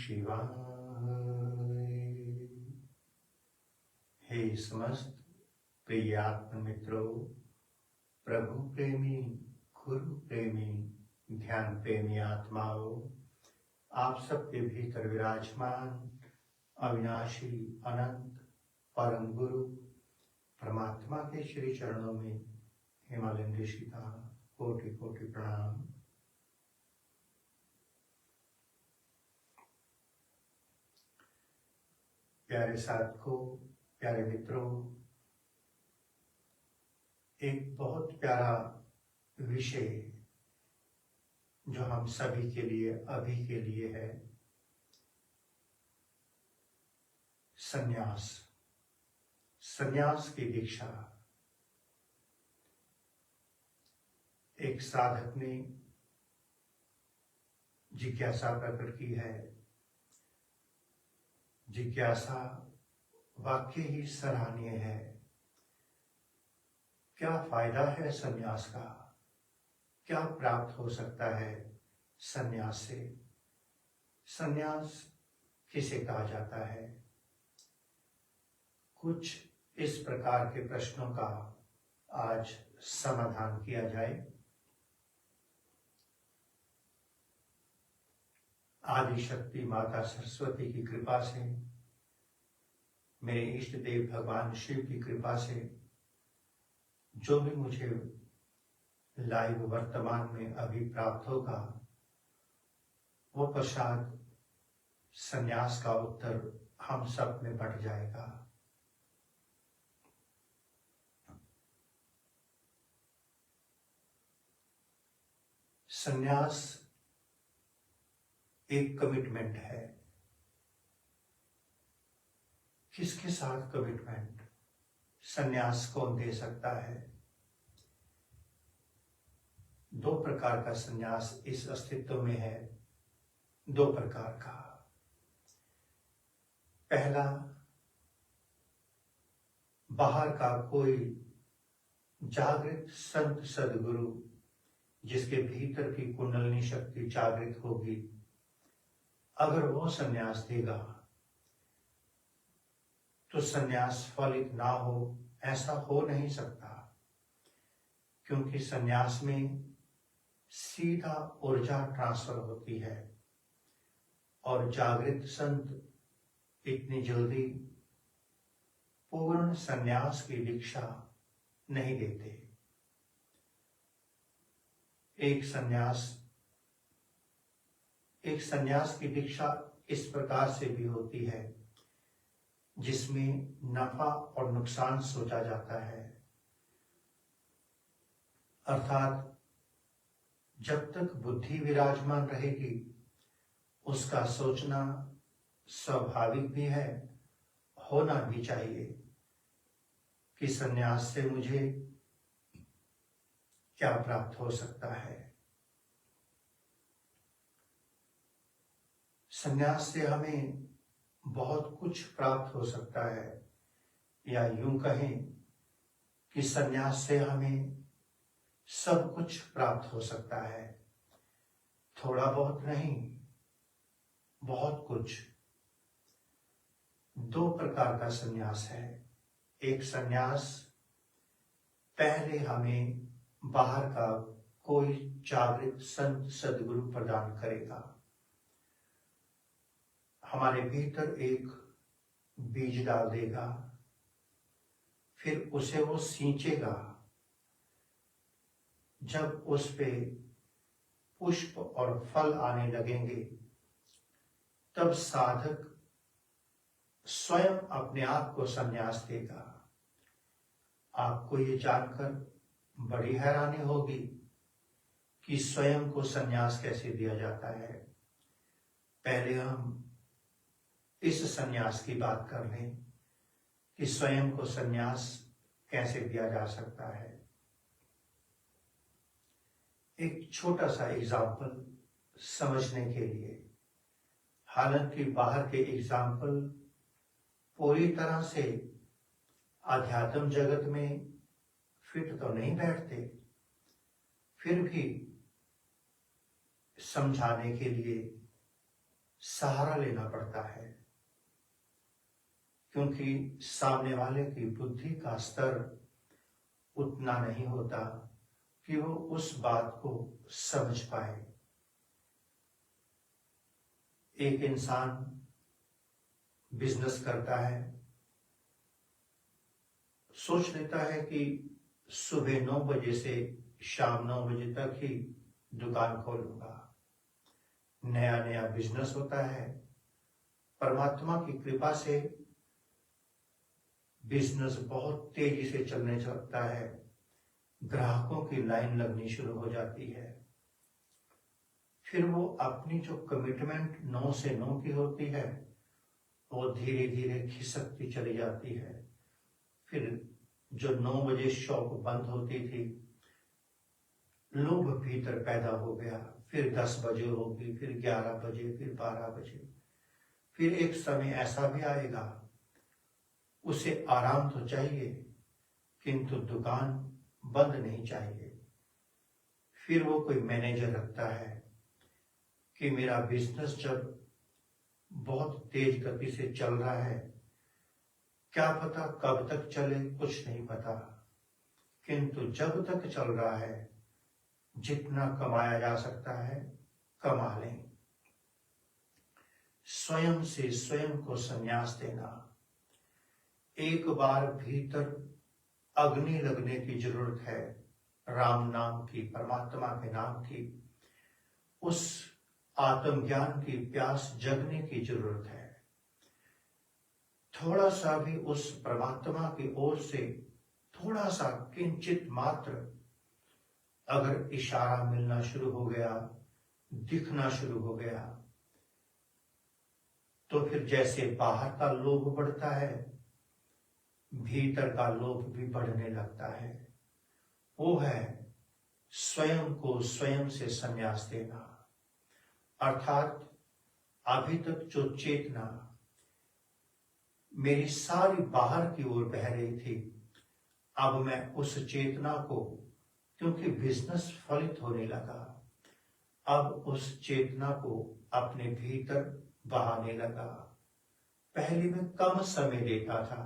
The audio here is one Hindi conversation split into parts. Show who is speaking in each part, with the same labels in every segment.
Speaker 1: शिवाय। हे समस्त प्रिय आत्म मित्रों, प्रभु प्रेमी, गुरु प्रेमी, ध्यान प्रेमी आत्माओं, आप सबके भीतर विराजमान अविनाशी अनंत परम गुरु परमात्मा के श्री चरणों में हिमालयन ऋषि का कोटि कोटि प्रणाम। प्यारे साधकों, प्यारे मित्रों, एक बहुत प्यारा विषय जो हम सभी के लिए अभी के लिए है, संन्यास। संन्यास की दीक्षा। एक साधक ने जिज्ञासा प्रकट की है। जिज्ञासा वाक्य ही सराहनीय है। क्या फायदा है संन्यास का? क्या प्राप्त हो सकता है संन्यास से? संन्यास किसे कहा जाता है? कुछ इस प्रकार के प्रश्नों का आज समाधान किया जाए। आदि शक्ति माता सरस्वती की कृपा से, मेरे इष्ट देव भगवान शिव की कृपा से, जो भी मुझे लाइव वर्तमान में अभी प्राप्त होगा, वो प्रसाद संन्यास का उत्तर हम सब में बट जाएगा। संन्यास एक कमिटमेंट है। किसके साथ कमिटमेंट? संन्यास कौन दे सकता है? दो प्रकार का संन्यास इस अस्तित्व में है। दो प्रकार का। पहला, बाहर का कोई जागृत संत सदगुरु जिसके भीतर की कुंडलिनी शक्ति जागृत होगी, अगर वो संन्यास देगा तो संन्यास फलित ना हो, ऐसा हो नहीं सकता। क्योंकि संन्यास में सीधा ऊर्जा ट्रांसफर होती है और जागृत संत इतनी जल्दी पूर्ण संन्यास की दीक्षा नहीं देते। एक संन्यास की दीक्षा इस प्रकार से भी होती है जिसमें नफा और नुकसान सोचा जाता है। अर्थात जब तक बुद्धि विराजमान रहेगी, उसका सोचना स्वाभाविक भी है, होना भी चाहिए कि संन्यास से मुझे क्या प्राप्त हो सकता है। संन्यास से हमें बहुत कुछ प्राप्त हो सकता है, या यूं कहें कि संन्यास से हमें सब कुछ प्राप्त हो सकता है। थोड़ा बहुत नहीं, बहुत कुछ। दो प्रकार का संन्यास है। एक संन्यास पहले हमें बाहर का कोई जागृत संत सदगुरु प्रदान करेगा। हमारे भीतर एक बीज डाल देगा, फिर उसे वो सींचेगा। जब उस पे पुष्प और फल आने लगेंगे, तब साधक स्वयं अपने आप को संन्यास देगा। आपको ये जानकर बड़ी हैरानी होगी कि स्वयं को संन्यास कैसे दिया जाता है। पहले हम इस संन्यास की बात कर लें कि स्वयं को संन्यास कैसे दिया जा सकता है। एक छोटा सा एग्जाम्पल समझने के लिए। हालांकि बाहर के एग्जाम्पल पूरी तरह से आध्यात्म जगत में फिट तो नहीं बैठते, फिर भी समझाने के लिए सहारा लेना पड़ता है, क्योंकि सामने वाले की बुद्धि का स्तर उतना नहीं होता कि वो उस बात को समझ पाए। एक इंसान बिजनेस करता है, सोच लेता है कि सुबह 9 बजे से शाम 9 बजे तक ही दुकान खोलूंगा। नया नया बिजनेस होता है, परमात्मा की कृपा से बिजनेस बहुत तेजी से चलने लगता है, ग्राहकों की लाइन लगनी शुरू हो जाती है। फिर वो अपनी जो कमिटमेंट 9 से 9 की होती है वो धीरे धीरे खिसकती चली जाती है। फिर जो 9 बजे शॉप बंद होती थी, लोभ भीतर पैदा हो गया। फिर 10 बजे होगी, फिर 11 बजे, फिर 12 बजे। फिर एक समय ऐसा भी आएगा, उसे आराम तो चाहिए किंतु दुकान बंद नहीं चाहिए। फिर वो कोई मैनेजर रखता है कि मेरा बिजनेस जब बहुत तेज गति से चल रहा है, क्या पता कब तक चले, कुछ नहीं पता, किंतु जब तक चल रहा है जितना कमाया जा सकता है कमा लें। स्वयं से स्वयं को संन्यास देना। एक बार भीतर अग्नि लगने की जरूरत है, राम नाम की, परमात्मा के नाम की, उस आत्मज्ञान की प्यास जगने की जरूरत है। थोड़ा सा भी उस परमात्मा की ओर से थोड़ा सा किंचित मात्र अगर इशारा मिलना शुरू हो गया, दिखना शुरू हो गया, तो फिर जैसे बाहर का लोभ बढ़ता है, भीतर का लोभ भी बढ़ने लगता है। वो है स्वयं को स्वयं से संन्यास देना। अर्थात अभी तक जो चेतना मेरी सारी बाहर की ओर बह रही थी, अब मैं उस चेतना को, क्योंकि बिजनेस फलित होने लगा, अब उस चेतना को अपने भीतर बहाने लगा। पहले मैं कम समय देता था,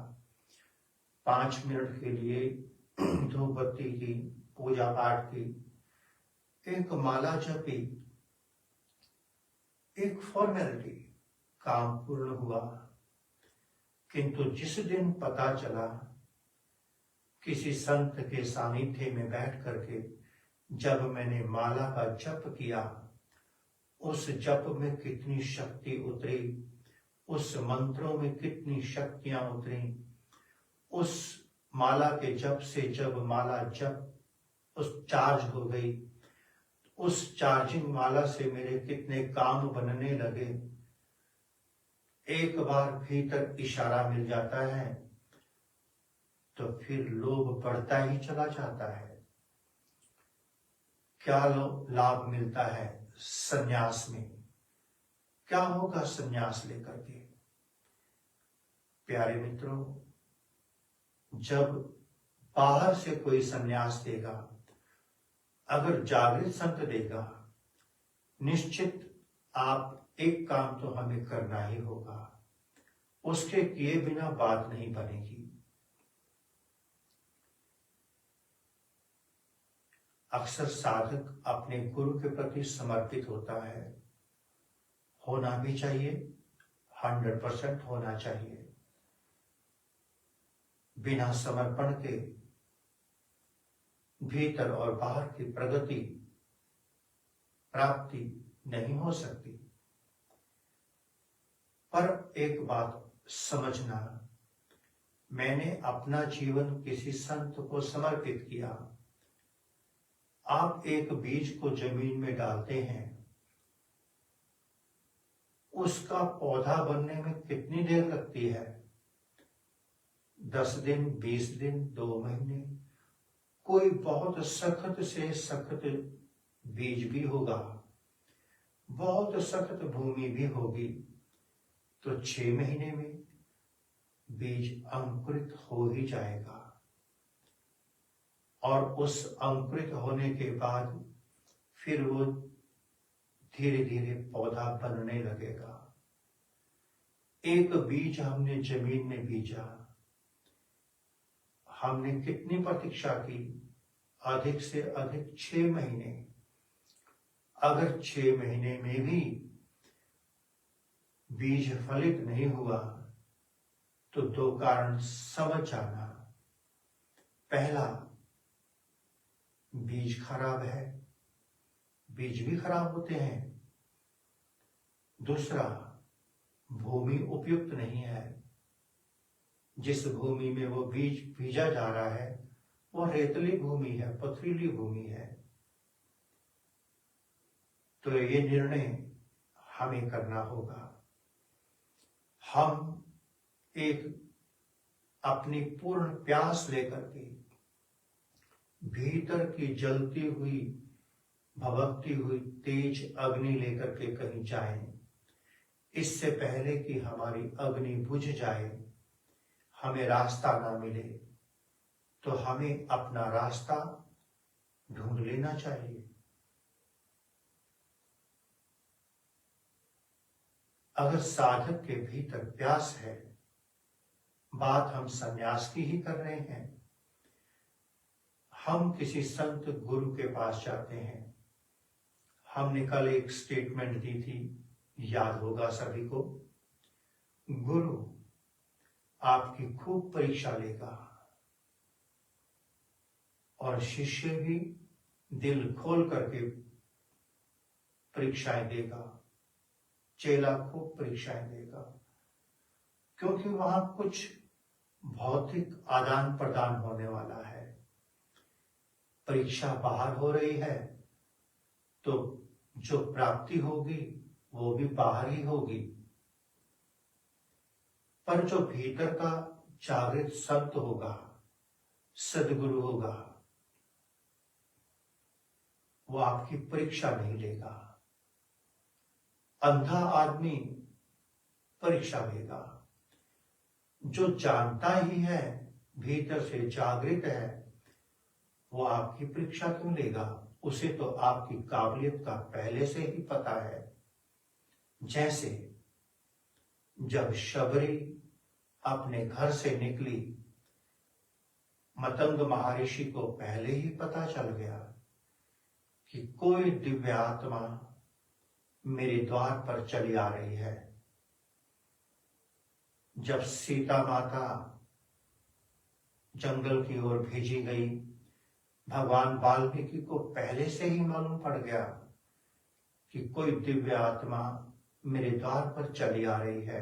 Speaker 1: 5 मिनट के लिए धूप बत्ती की, पूजा पाठ की, एक माला जपी, एक फॉर्मेलिटी, काम पूर्ण हुआ। किंतु जिस दिन पता चला किसी संत के सानिध्य में बैठ करके जब मैंने माला का जप किया, उस जप में कितनी शक्ति उतरी, उस मंत्रों में कितनी शक्तियां उतरी, उस माला के जप से जब माला जप उस चार्ज हो गई, उस चार्जिंग माला से मेरे कितने काम बनने लगे। एक बार भीतर इशारा मिल जाता है तो फिर लोभ बढ़ता ही चला जाता है। क्या लाभ मिलता है संन्यास में? क्या होगा संन्यास लेकर के? प्यारे मित्रों, जब बाहर से कोई संन्यास देगा, अगर जागृत संत देगा, निश्चित आप एक काम तो हमें करना ही होगा, उसके किए बिना बात नहीं बनेगी। अक्सर साधक अपने गुरु के प्रति समर्पित होता है, होना भी चाहिए, 100% होना चाहिए। बिना समर्पण के भीतर और बाहर की प्रगति प्राप्ति नहीं हो सकती। पर एक बात समझना, मैंने अपना जीवन किसी संत को समर्पित किया। आप एक बीज को जमीन में डालते हैं, उसका पौधा बनने में कितनी देर लगती है? 10 दिन, 20 दिन, 2 महीने। कोई बहुत सख्त से सख्त बीज भी होगा, बहुत सख्त भूमि भी होगी, तो 6 महीने में बीज अंकुरित हो ही जाएगा। और उस अंकुरित होने के बाद फिर वो धीरे धीरे पौधा बनने लगेगा। एक बीज हमने जमीन में बीजा, हमने कितनी प्रतीक्षा की? अधिक से अधिक 6 महीने। अगर 6 महीने में भी बीज फलित नहीं हुआ तो 2 कारण समझ जाना। पहला, बीज खराब है, बीज भी खराब होते हैं। दूसरा, भूमि उपयुक्त नहीं है। जिस भूमि में वो बीज बीजा जा रहा है वो रेतली भूमि है, पथरीली भूमि है। तो ये निर्णय हमें करना होगा। हम एक अपनी पूर्ण प्यास लेकर के भीतर की जलती हुई भभकती हुई तेज अग्नि लेकर के कहीं जाएं। इससे पहले कि हमारी अग्नि बुझ जाए, हमें रास्ता ना मिले, तो हमें अपना रास्ता ढूंढ लेना चाहिए। अगर साधक के भीतर प्यास है, बात हम संन्यास की ही कर रहे हैं, हम किसी संत गुरु के पास जाते हैं। हमने कल एक स्टेटमेंट दी थी, याद होगा सभी को। गुरु आपकी खूब परीक्षा लेगा और शिष्य भी दिल खोल करके परीक्षाएं देगा, चेला खूब परीक्षाएं देगा, क्योंकि वहां कुछ भौतिक आदान प्रदान होने वाला है। परीक्षा बाहर हो रही है तो जो प्राप्ति होगी वो भी बाहर ही होगी। पर जो भीतर का जागृत संत होगा, सदगुरु होगा, वो आपकी परीक्षा नहीं लेगा। अंधा आदमी परीक्षा लेगा। जो जानता ही है, भीतर से जागृत है, वो आपकी परीक्षा क्यों लेगा? उसे तो आपकी काबिलियत का पहले से ही पता है। जैसे जब शबरी अपने घर से निकली, मतंग महर्षि को पहले ही पता चल गया कि कोई दिव्य आत्मा मेरे द्वार पर चली आ रही है। जब सीता माता जंगल की ओर भेजी गई, भगवान वाल्मीकि को पहले से ही मालूम पड़ गया कि कोई दिव्य आत्मा मेरे द्वार पर चली आ रही है।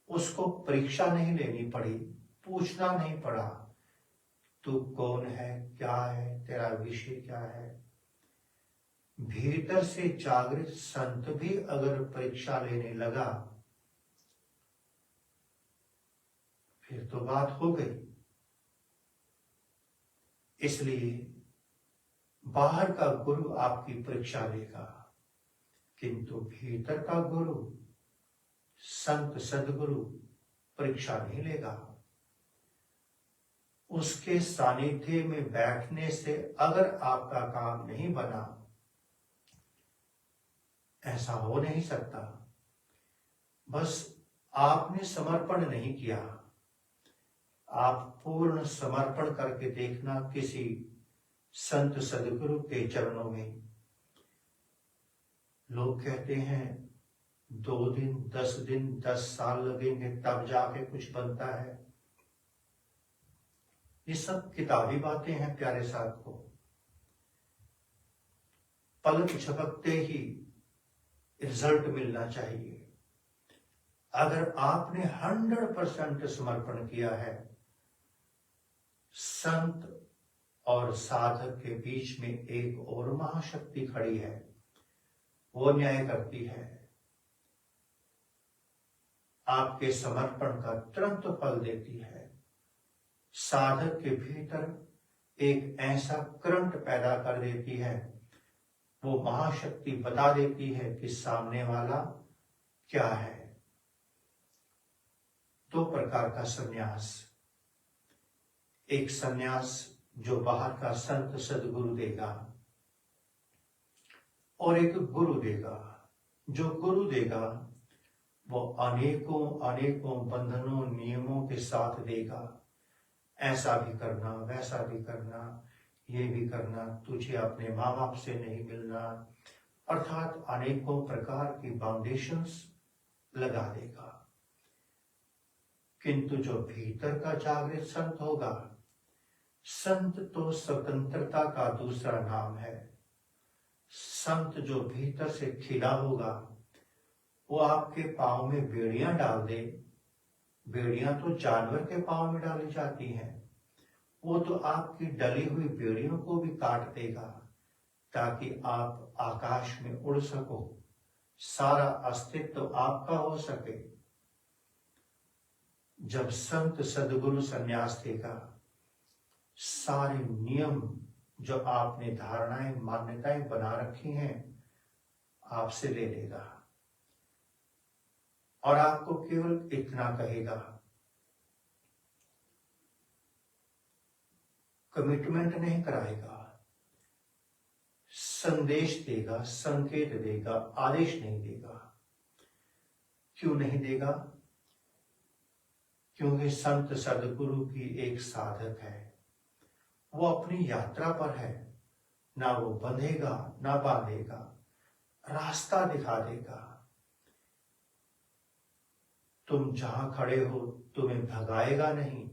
Speaker 1: उसको परीक्षा नहीं लेनी पड़ी, पूछना नहीं पड़ा, तू कौन है, क्या है, तेरा विषय क्या है। भीतर से जागृत संत भी अगर परीक्षा लेने लगा, फिर तो बात हो गई। इसलिए बाहर का गुरु आपकी परीक्षा लेगा, किंतु भीतर का गुरु, संत सदगुरु परीक्षा नहीं लेगा। उसके सानिध्य में बैठने से अगर आपका काम नहीं बना, ऐसा हो नहीं सकता। बस आपने समर्पण नहीं किया। आप पूर्ण समर्पण करके देखना किसी संत सदगुरु के चरणों में। लोग कहते हैं 2 दिन, 10 दिन, 10 साल लगेंगे तब जाके कुछ बनता है। ये सब किताबी बातें हैं प्यारे साथ को। पलक झपकते ही रिजल्ट मिलना चाहिए। अगर आपने 100% समर्पण किया है, संत और साधक के बीच में एक और महाशक्ति खड़ी है, वो न्याय करती है। आपके समर्पण का तुरंत फल देती है। साधक के भीतर एक ऐसा करंट पैदा कर देती है, वो महाशक्ति बता देती है कि सामने वाला क्या है। 2 प्रकार का सन्यास। एक सन्यास जो बाहर का संत सदगुरु देगा, और एक गुरु देगा। जो गुरु देगा वो अनेकों अनेकों बंधनों नियमों के साथ देगा। ऐसा भी करना, वैसा भी करना, ये भी करना, तुझे अपने माँ बाप से नहीं मिलना, अर्थात अनेकों प्रकार की बाउंडेशंस लगा देगा। किंतु जो भीतर का जागृत संत होगा, संत तो स्वतंत्रता का दूसरा नाम है। संत जो भीतर से खिला होगा, वो आपके पांव में बेड़ियां डाल दे। बेड़ियां तो जानवर के पांव में डाली जाती हैं, वो तो आपकी डली हुई बेड़ियों को भी काट देगा ताकि आप आकाश में उड़ सको, सारा अस्तित्व आपका हो सके। जब संत सदगुरु संन्यास देगा, सारे नियम जो आपने धारणाएं मान्यताएं बना रखी हैं आपसे ले लेगा और आपको केवल इतना कहेगा, कमिटमेंट नहीं कराएगा, संदेश देगा, संकेत देगा, आदेश नहीं देगा। क्यों नहीं देगा? क्योंकि संत सदगुरु की एक साधक है, वो अपनी यात्रा पर है। ना वो बंधेगा ना बांधेगा, रास्ता दिखा देगा। तुम जहां खड़े हो तुम्हें भगाएगा नहीं,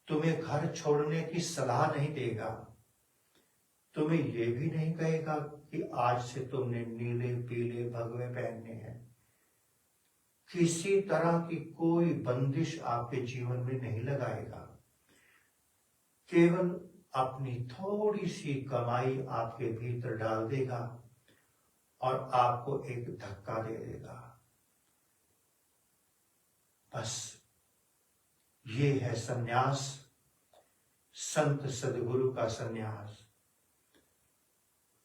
Speaker 1: तुम्हें घर छोड़ने की सलाह नहीं देगा, तुम्हें यह भी नहीं कहेगा कि आज से तुमने नीले पीले भगवे पहनने हैं। किसी तरह की कोई बंदिश आपके जीवन में नहीं लगाएगा। केवल अपनी थोड़ी सी कमाई आपके भीतर डाल देगा और आपको एक धक्का दे देगा। बस ये है सन्यास, संत सदगुरु का सन्यास।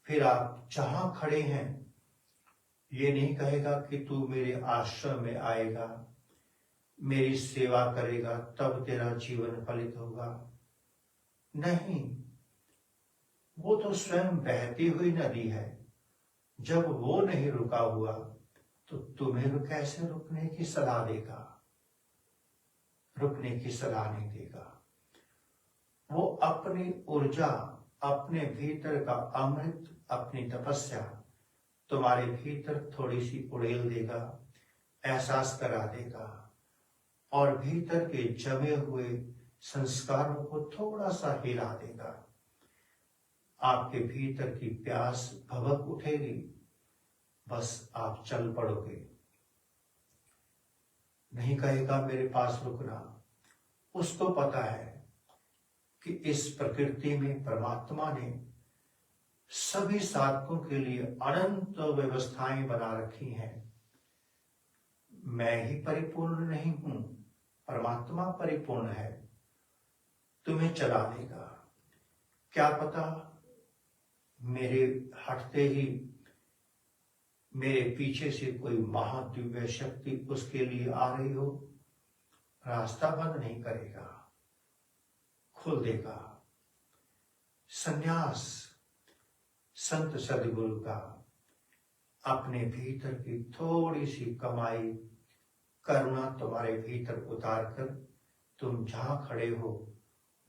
Speaker 1: फिर आप जहां खड़े हैं, ये नहीं कहेगा कि तू मेरे आश्रम में आएगा, मेरी सेवा करेगा, तब तेरा जीवन फलित होगा। नहीं, वो तो स्वयं बहती हुई नदी है। जब वो नहीं रुका हुआ तो तुम्हें कैसे रुकने की सलाह देगा? रुकने की सलाह नहीं देगा। वो अपनी ऊर्जा, अपने भीतर का अमृत, अपनी तपस्या तुम्हारे भीतर थोड़ी सी उड़ेल देगा, एहसास करा देगा और भीतर के जमे हुए संस्कारों को थोड़ा सा हिला देगा। आपके भीतर की प्यास भभक उठेगी, बस आप चल पड़ोगे। नहीं कहेगा मेरे पास रुकना। उसको पता है कि इस प्रकृति में परमात्मा ने सभी साधकों के लिए अनंत व्यवस्थाएं बना रखी हैं। मैं ही परिपूर्ण नहीं हूं, परमात्मा परिपूर्ण है। तुम्हें चला देगा। क्या पता मेरे हटते ही मेरे पीछे से कोई महादिव्य शक्ति उसके लिए आ रही हो, रास्ता बंद नहीं करेगा, खोल देगा। सन्यास संत सदगुरु का अपने भीतर की थोड़ी सी कमाई, करुणा तुम्हारे भीतर उतार कर तुम जहां खड़े हो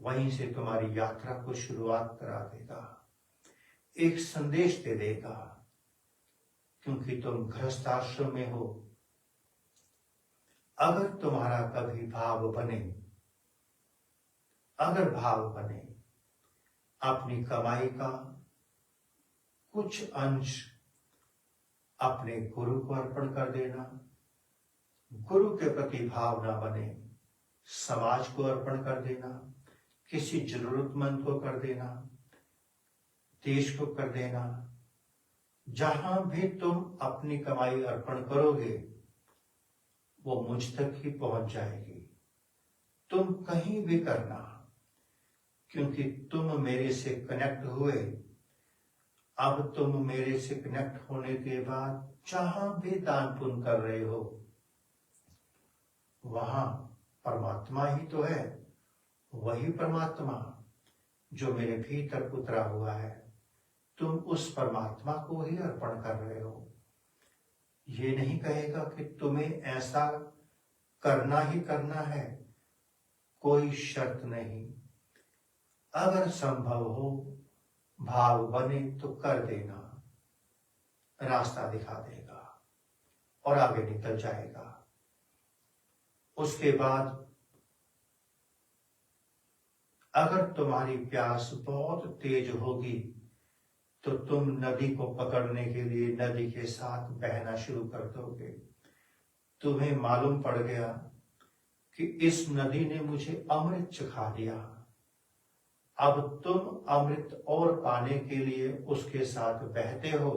Speaker 1: वहीं से तुम्हारी यात्रा को शुरुआत करा देगा। एक संदेश दे देगा, क्योंकि तुम गृहस्थ आश्रम में हो। अगर तुम्हारा कभी भाव बने, अगर भाव बने, अपनी कमाई का कुछ अंश अपने गुरु को अर्पण कर देना। गुरु के प्रति भाव ना बने, समाज को अर्पण कर देना, किसी जरूरतमंद को कर देना, देश को कर देना। जहां भी तुम अपनी कमाई अर्पण करोगे वो मुझ तक ही पहुंच जाएगी। तुम कहीं भी करना, क्योंकि तुम मेरे से कनेक्ट हुए। अब तुम मेरे से कनेक्ट होने के बाद जहां भी दान पुण्य कर रहे हो वहां परमात्मा ही तो है। वही परमात्मा जो मेरे भीतर उतरा हुआ है तुम उस परमात्मा को ही अर्पण कर रहे हो। ये नहीं कहेगा कि तुम्हें ऐसा करना ही करना है, कोई शर्त नहीं। अगर संभव हो, भाव बने तो कर देना, रास्ता दिखा देगा और आगे निकल जाएगा। उसके बाद अगर तुम्हारी प्यास बहुत तेज होगी तो तुम नदी को पकड़ने के लिए नदी के साथ बहना शुरू कर दोगे। तुम्हें मालूम पड़ गया कि इस नदी ने मुझे अमृत चखा दिया, अब तुम अमृत और पाने के लिए उसके साथ बहते हो।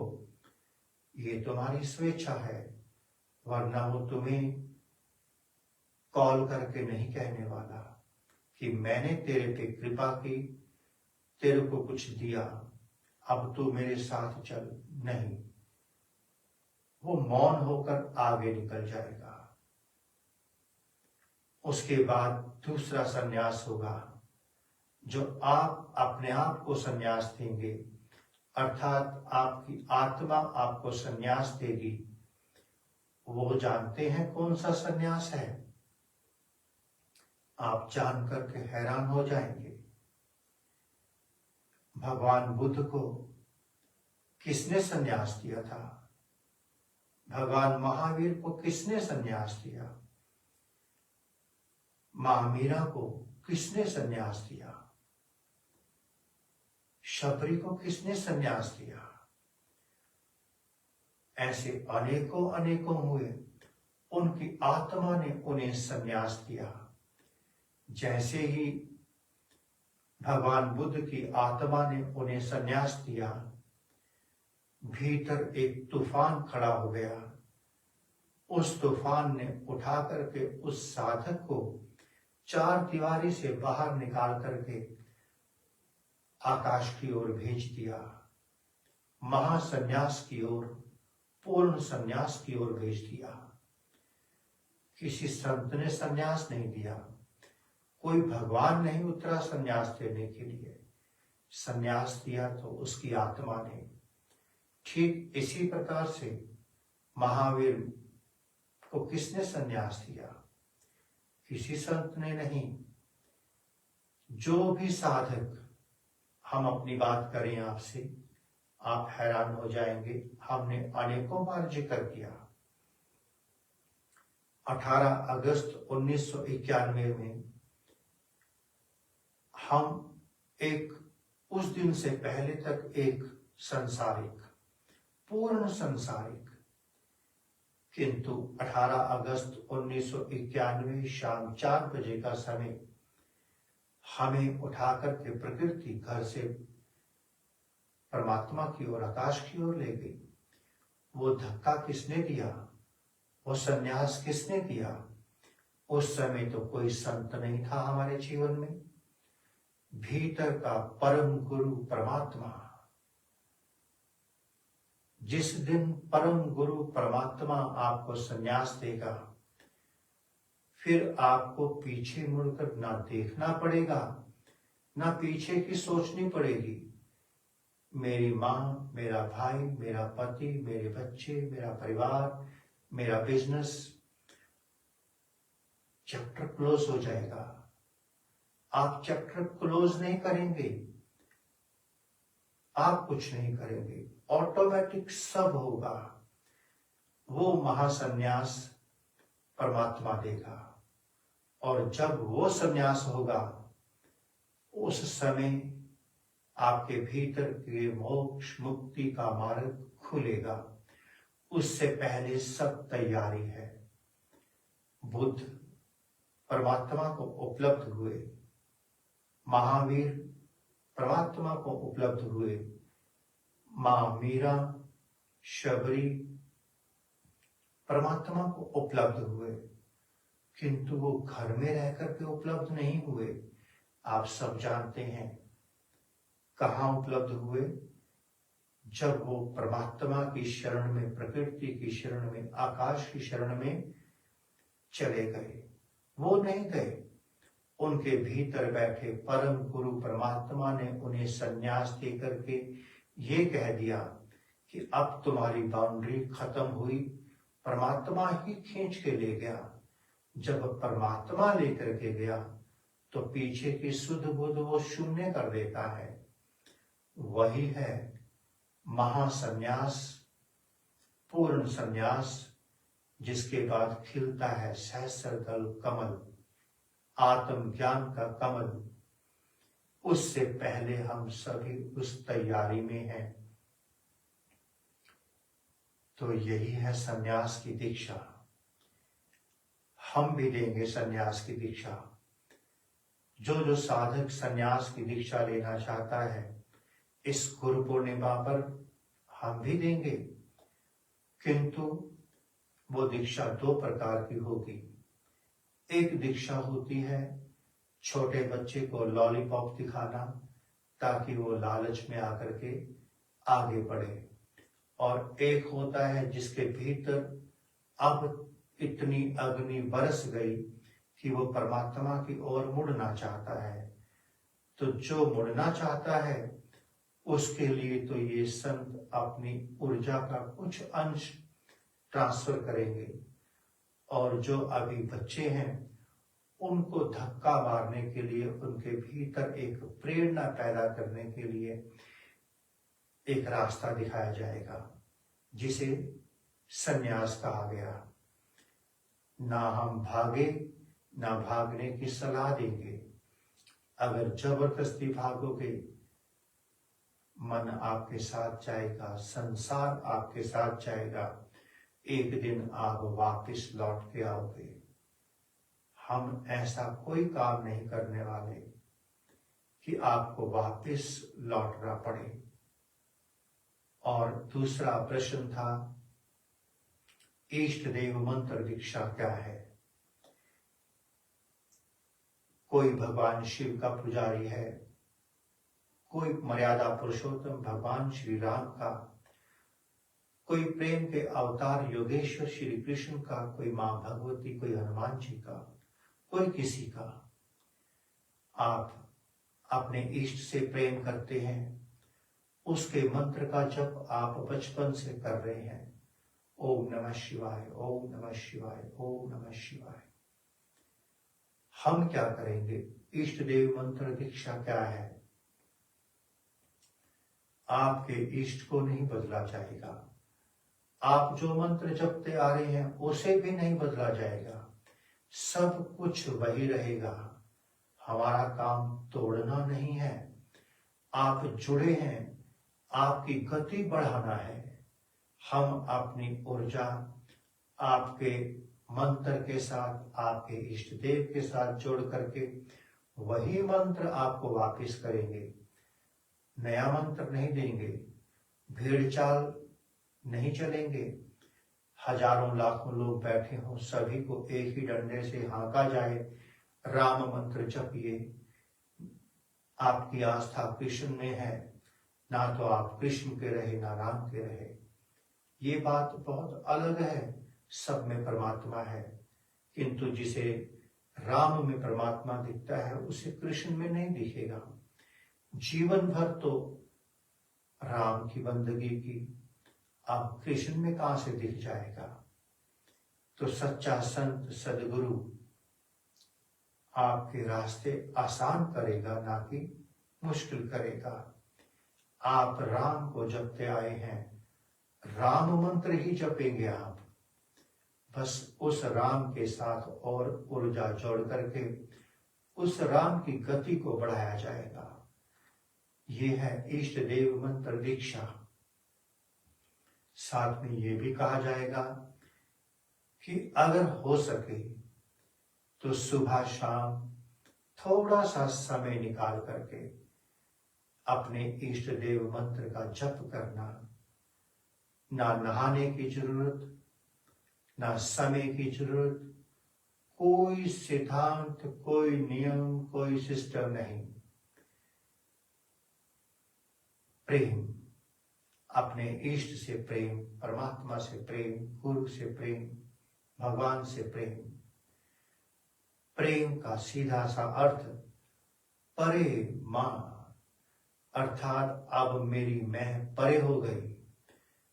Speaker 1: ये तुम्हारी स्वेच्छा है, वरना वो तुम्हें कॉल करके नहीं कहने वाला कि मैंने तेरे पे कृपा की, तेरे को कुछ दिया, अब तू मेरे साथ चल। नहीं, वो मौन होकर आगे निकल जाएगा। उसके बाद दूसरा संन्यास होगा, जो आप अपने आप को संन्यास देंगे, अर्थात आपकी आत्मा आपको संन्यास देगी। वो जानते हैं कौन सा संन्यास है? आप जान करके हैरान हो जाएंगे। भगवान बुद्ध को किसने संन्यास दिया था? भगवान महावीर को किसने संन्यास दिया? मां मीरा को किसने संन्यास दिया? शबरी को किसने संन्यास दिया? ऐसे अनेकों अनेकों हुए, उनकी आत्मा ने उन्हें संन्यास दिया। जैसे ही भगवान बुद्ध की आत्मा ने उन्हें संन्यास दिया, भीतर एक तूफान खड़ा हो गया। उस तूफान ने उठा करके उस साधक को चार दीवारी से बाहर निकाल करके आकाश की ओर भेज दिया, महासन्यास की ओर, पूर्ण संन्यास की ओर भेज दिया। किसी संत ने संन्यास नहीं दिया, कोई भगवान नहीं उतरा संन्यास देने के लिए। संन्यास दिया तो उसकी आत्मा ने। ठीक इसी प्रकार से महावीर को किसने संन्यास दिया? किसी संत ने नहीं। जो भी साधक, हम अपनी बात करें आपसे, आप हैरान हो जाएंगे। हमने अनेकों बार जिक्र किया। 18 अगस्त 1991 में हम एक, उस दिन से पहले तक एक संसारिक, पूर्ण संसारिक, किंतु 18 अगस्त 1991 शाम 4 बजे का समय हमें उठाकर के प्रकृति घर से परमात्मा की ओर, आकाश की ओर ले गई। वो धक्का किसने दिया? वो संन्यास किसने दिया? उस समय तो कोई संत नहीं था हमारे जीवन में। भीतर का परम गुरु परमात्मा। जिस दिन परम गुरु परमात्मा आपको संन्यास देगा, फिर आपको पीछे मुड़कर ना देखना पड़ेगा, ना पीछे की सोचनी पड़ेगी। मेरी माँ, मेरा भाई, मेरा पति, मेरे बच्चे, मेरा परिवार, मेरा बिजनेस, चैप्टर क्लोज हो जाएगा। आप चैप्टर क्लोज नहीं करेंगे, आप कुछ नहीं करेंगे, ऑटोमेटिक सब होगा। वो महासन्यास परमात्मा देगा, और जब वो संन्यास होगा, उस समय आपके भीतर के मोक्ष मुक्ति का मार्ग खुलेगा। उससे पहले सब तैयारी है। बुद्ध परमात्मा को उपलब्ध हुए, महावीर परमात्मा को उपलब्ध हुए, मां मीरा, शबरी परमात्मा को उपलब्ध हुए, किंतु वो घर में रह करके उपलब्ध नहीं हुए। आप सब जानते हैं कहाँ उपलब्ध हुए? जब वो परमात्मा की शरण में, प्रकृति की शरण में, आकाश की शरण में चले गए। वो नहीं गए, उनके भीतर बैठे परम गुरु परमात्मा ने उन्हें संन्यास दे करके ये कह दिया कि अब तुम्हारी बाउंड्री खत्म हुई, परमात्मा ही खींच के ले गया। जब परमात्मा लेकर के गया तो पीछे की सुध बुध वो शून्य कर देता है। वही है महासन्यास, पूर्ण संन्यास, जिसके बाद खिलता है सहस्त्रदल कमल, आत्मज्ञान का कमल। उससे पहले हम सभी उस तैयारी में हैं। तो यही है सन्यास की दीक्षा। हम भी देंगे सन्यास की दीक्षा। जो साधक सन्यास की दीक्षा लेना चाहता है, इस गुरु पूर्णिमा पर हम भी देंगे, किंतु वो दीक्षा दो प्रकार की होगी। एक दीक्षा होती है छोटे बच्चे को लॉलीपॉप दिखाना ताकि वो लालच में आकर के आगे बढ़े, और एक होता है जिसके भीतर अब इतनी अग्नि बरस गई कि वो परमात्मा की ओर मुड़ना चाहता है। तो जो मुड़ना चाहता है उसके लिए तो ये संत अपनी ऊर्जा का कुछ अंश ट्रांसफर करेंगे, और जो अभी बच्चे हैं उनको धक्का मारने के लिए, उनके भीतर एक प्रेरणा पैदा करने के लिए एक रास्ता दिखाया जाएगा, जिसे सन्यास कहा गया। ना हम भागे, ना भागने की सलाह देंगे। अगर जबरदस्ती भागोगे, मन आपके साथ जाएगा, संसार आपके साथ जाएगा, एक दिन आप वापस लौट के आओगे। हम ऐसा कोई काम नहीं करने वाले कि आपको वापस लौटना पड़े। और दूसरा प्रश्न था, इष्ट देव मंत्र दीक्षा क्या है? कोई भगवान शिव का पुजारी है, कोई मर्यादा पुरुषोत्तम भगवान श्री राम का, कोई प्रेम के अवतार योगेश्वर श्री कृष्ण का, कोई मां भगवती, कोई हनुमान जी का, कोई किसी का। आप अपने इष्ट से प्रेम करते हैं, उसके मंत्र का जप आप बचपन से कर रहे हैं। ओम नमः शिवाय, ओम नमः शिवाय, ओम नमः शिवाय। हम क्या करेंगे? इष्ट देव मंत्र दीक्षा क्या है? आपके इष्ट को नहीं बदला जाएगा। आप जो मंत्र जपते आ रहे हैं उसे भी नहीं बदला जाएगा। सब कुछ वही रहेगा। हमारा काम तोड़ना नहीं है। आप जुड़े हैं, आपकी गति बढ़ाना है। हम अपनी ऊर्जा आपके मंत्र के साथ, आपके इष्ट देव के साथ जोड़ करके वही मंत्र आपको वापस करेंगे। नया मंत्र नहीं देंगे, भेड़ चाल नहीं चलेंगे। हजारों लाखों लोग बैठे हों, सभी को एक ही डंडे से हाँका जाए, राम मंत्र जपिए। आपकी आस्था कृष्ण में है, ना तो आप कृष्ण के रहे ना राम के रहे। ये बात बहुत अलग है। सब में परमात्मा है, किंतु जिसे राम में परमात्मा दिखता है उसे कृष्ण में नहीं दिखेगा। जीवन भर तो राम की बंदगी की, अब कृष्ण में कहां से दिख जाएगा? तो सच्चा संत सदगुरु आपके रास्ते आसान करेगा, ना कि मुश्किल करेगा। आप राम को जपते आए हैं, राम मंत्र ही जपेंगे आप। बस उस राम के साथ और ऊर्जा जोड़ करके उस राम की गति को बढ़ाया जाएगा। ये है इष्ट देव मंत्र दीक्षा। साथ में ये भी कहा जाएगा कि अगर हो सके तो सुबह शाम थोड़ा सा समय निकाल करके अपने इष्ट देव मंत्र का जप करना। ना नहाने की जरूरत, ना समय की जरूरत, कोई सिद्धांत, कोई नियम, कोई सिस्टम नहीं। प्रेम, अपने इष्ट से प्रेम, परमात्मा से प्रेम, गुरु से प्रेम, भगवान से प्रेम। प्रेम का सीधा सा अर्थ परे मान, अर्थात अब मेरी मैं परे हो गई।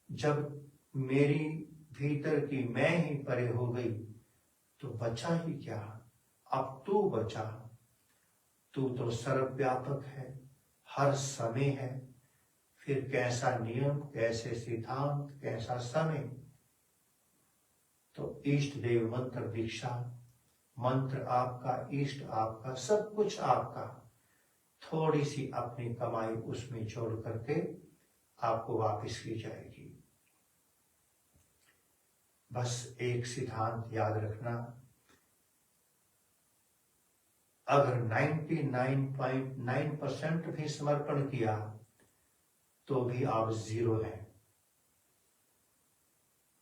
Speaker 1: जब मेरी भीतर की मैं ही परे हो गई तो बचा ही क्या, अब तू बचा। तू तो सर्वव्यापक है, हर समय है, फिर कैसा नियम, कैसे सिद्धांत, कैसा समय। तो इष्ट देव मंत्र दीक्षा, मंत्र आपका, इष्ट आपका, सब कुछ आपका। थोड़ी सी अपनी कमाई उसमें जोड़ करके आपको वापस की जाएगी। बस एक सिद्धांत याद रखना, अगर 99.9% भी समर्पण किया तो भी आप जीरो हैं।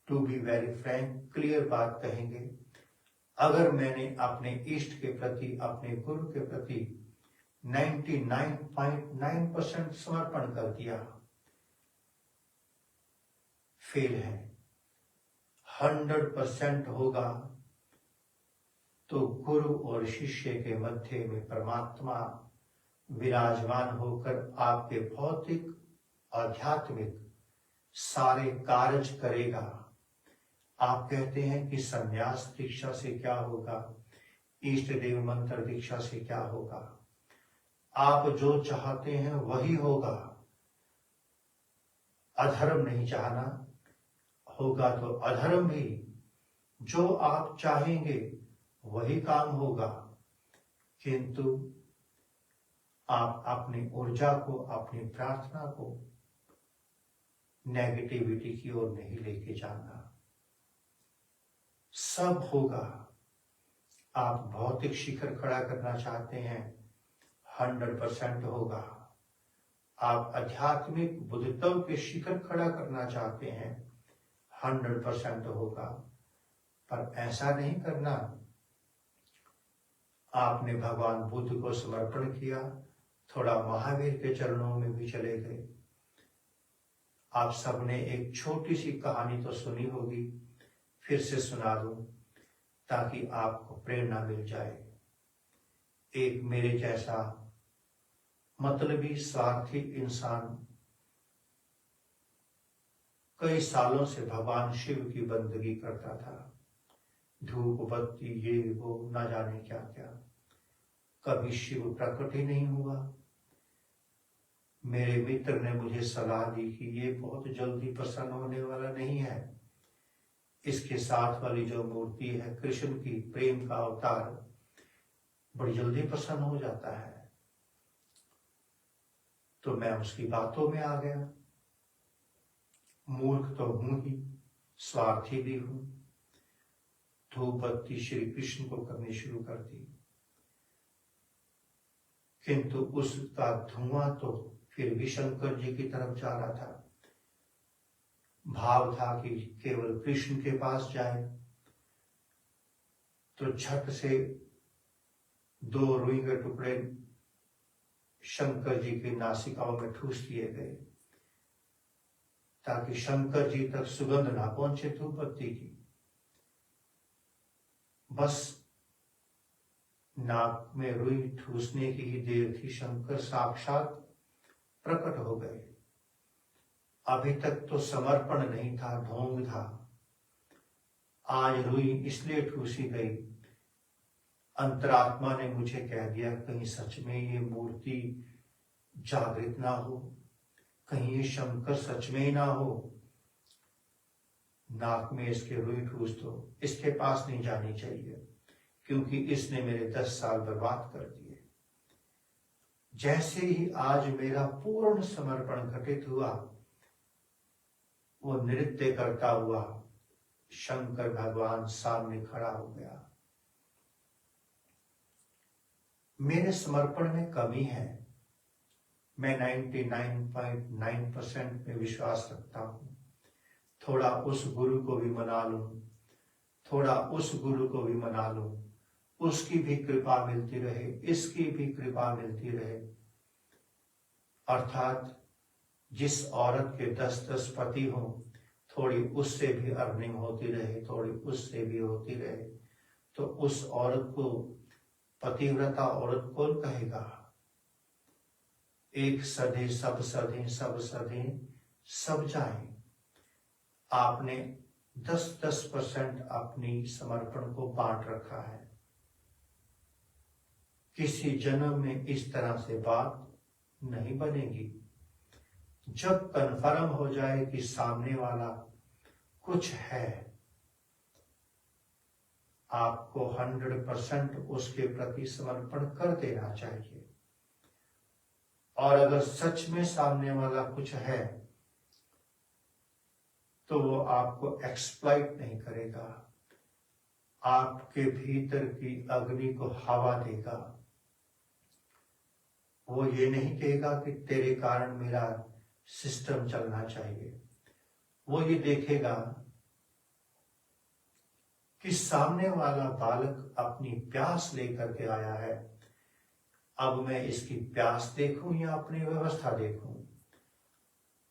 Speaker 1: To be very frank, clear बात कहेंगे, अगर मैंने अपने इष्ट के प्रति, अपने गुरु के प्रति 99.9% समर्पण कर दिया, फेल है। 100% होगा तो गुरु और शिष्य के मध्य में परमात्मा विराजमान होकर आपके भौतिक आध्यात्मिक सारे कार्य करेगा। आप कहते हैं कि संन्यास दीक्षा से क्या होगा, इष्ट देव मंत्र दीक्षा से क्या होगा। आप जो चाहते हैं वही होगा। अधर्म नहीं चाहना, होगा तो अधर्म भी। जो आप चाहेंगे वही काम होगा, किंतु आप अपनी ऊर्जा को, अपनी प्रार्थना को नेगेटिविटी की ओर नहीं लेके जाना। सब होगा। आप भौतिक शिखर खड़ा करना चाहते हैं, 100% होगा। आप आध्यात्मिक बुद्धत्व के शिखर खड़ा करना चाहते हैं, 100% होगा। पर ऐसा नहीं करना, आपने भगवान बुद्ध को समर्पण किया, थोड़ा महावीर के चरणों में भी चले गए। आप सबने एक छोटी सी कहानी तो सुनी होगी, फिर से सुना दूं ताकि आपको प्रेरणा मिल जाए। एक मेरे जैसा मतलबी स्वार्थी इंसान कई सालों से भगवान शिव की बंदगी करता था, धूप बत्ती ये वो ना जाने क्या क्या, कभी शिव प्रकट ही नहीं हुआ। मेरे मित्र ने मुझे सलाह दी कि ये बहुत जल्दी प्रसन्न होने वाला नहीं है, इसके साथ वाली जो मूर्ति है कृष्ण की, प्रेम का अवतार, बड़ी जल्दी प्रसन्न हो जाता है। तो मैं उसकी बातों में आ गया। मूर्ख तो हूं ही, स्वार्थी भी हूं। धूप बत्ती श्री कृष्ण को करनी शुरू कर दी, किंतु उसका धुआं तो फिर भी शंकर जी की तरफ जा रहा था। भाव था कि केवल कृष्ण के पास जाए, तो झट से 2 रुई के टुकड़े शंकर जी की नासिकाओं में ठूस दिए गए, ताकि शंकर जी तक सुगंध ना पहुंचे धूप बत्ती की। बस नाक में रुई ठूसने की ही देर थी, शंकर साक्षात प्रकट हो गए। अभी तक तो समर्पण नहीं था, ढोंग था। आज रुई इसलिए ठूसी गई, अंतरात्मा ने मुझे कह दिया कहीं सच में ये मूर्ति जागृत ना हो, कहीं ये शंकर सच में ही ना हो। नाक में इसके रुई ठूस दो, इसके पास नहीं जानी चाहिए, क्योंकि इसने मेरे 10 साल बर्बाद कर दिए। जैसे ही आज मेरा पूर्ण समर्पण घटित हुआ, वो नृत्य करता हुआ शंकर भगवान सामने खड़ा हो गया। मेरे समर्पण में कमी है, मैं 99.9% में विश्वास रखता हूं। थोड़ा उस गुरु को भी मना लूं, थोड़ा उस गुरु को भी मना लूं, उसकी भी कृपा मिलती रहे, इसकी भी कृपा मिलती रहे। अर्थात जिस औरत के 10-10 पति हों, थोड़ी उससे भी अर्निंग होती रहे, थोड़ी उससे भी होती रहे, तो उस औरत को पतिव्रता औरत कौन कहेगा? एक सधे सब सधे सब सधे सब जाए। आपने 10-10% अपनी समर्पण को बांट रखा है। किसी जन्म में इस तरह से बात नहीं बनेगी। जब कन्फर्म हो जाए कि सामने वाला कुछ है, आपको 100% उसके प्रति समर्पण कर देना चाहिए। और अगर सच में सामने वाला कुछ है तो वो आपको एक्सप्लॉइट नहीं करेगा, आपके भीतर की अग्नि को हवा देगा। वो ये नहीं कहेगा कि तेरे कारण मेरा सिस्टम चलना चाहिए। वो ये देखेगा कि सामने वाला बालक अपनी प्यास लेकर के आया है, अब मैं इसकी प्यास देखूं या अपनी व्यवस्था देखूं।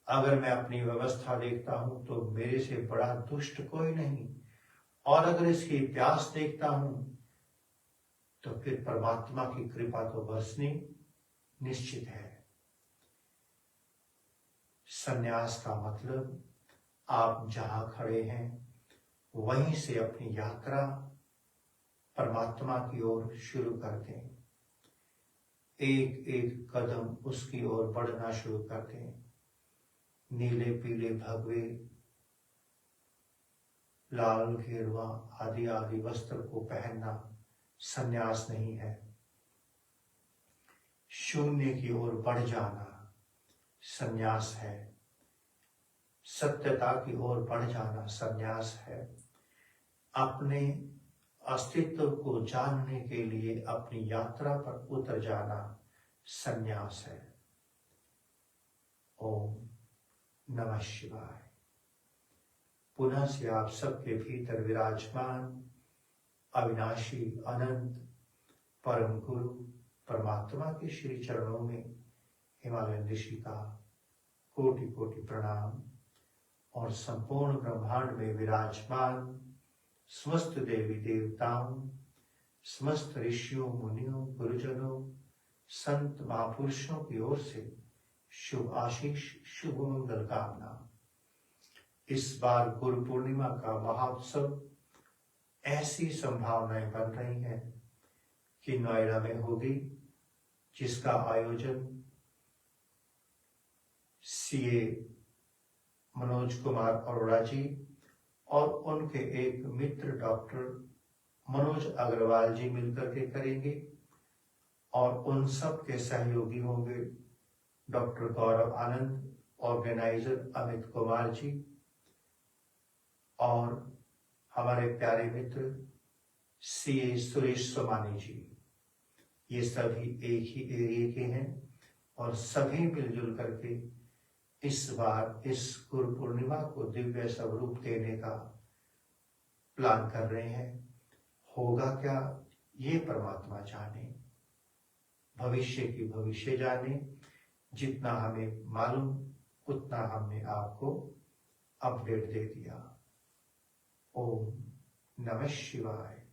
Speaker 1: अगर मैं अपनी व्यवस्था देखता हूं तो मेरे से बड़ा दुष्ट कोई नहीं, और अगर इसकी प्यास देखता हूं तो फिर परमात्मा की कृपा तो बरसनी निश्चित है। संन्यास का मतलब आप जहां खड़े हैं वहीं से अपनी यात्रा परमात्मा की ओर शुरू कर दें। एक एक कदम उसकी ओर बढ़ना शुरू कर दें। नीले पीले भगवे लाल घेरवा आदि आदि वस्त्र को पहनना संन्यास नहीं है। शून्य की ओर बढ़ जाना संन्यास है। सत्यता की ओर बढ़ जाना संन्यास है। अपने अस्तित्व को जानने के लिए अपनी यात्रा पर उतर जाना संन्यास है। ओम नमः शिवाय। पुनः से आप सबके भीतर विराजमान अविनाशी अनंत परम गुरु परमात्मा के श्री चरणों में हिमालयन ऋषि का कोटि कोटि प्रणाम, और संपूर्ण ब्रह्मांड में विराजमान समस्त देवी देवताओं, समस्त ऋषियों मुनियों गुरुजनों संत महापुरुषों की ओर से शुभ आशीष शुभ मंगल कामना। इस बार गुरु पूर्णिमा का महोत्सव ऐसी संभावनाएं बन रही हैं कि नोएडा में होगी, जिसका आयोजन सीए मनोज कुमार अरोड़ा जी और उनके एक मित्र डॉक्टर मनोज अग्रवाल जी मिलकर के करेंगे, और उन सब के सहयोगी होंगे डॉक्टर गौरव आनंद, ऑर्गेनाइजर अमित कुमार जी, और हमारे प्यारे मित्र सीए सुरेश सोमानी जी। ये सभी एक ही एरिया के हैं और सभी मिलजुल करके इस बार इस गुरु पूर्णिमा को दिव्य स्वरूप देने का प्लान कर रहे हैं। होगा क्या ये परमात्मा जाने, भविष्य की भविष्य जाने। जितना हमें मालूम उतना हमने आपको अपडेट दे दिया। ओम नमः शिवाय।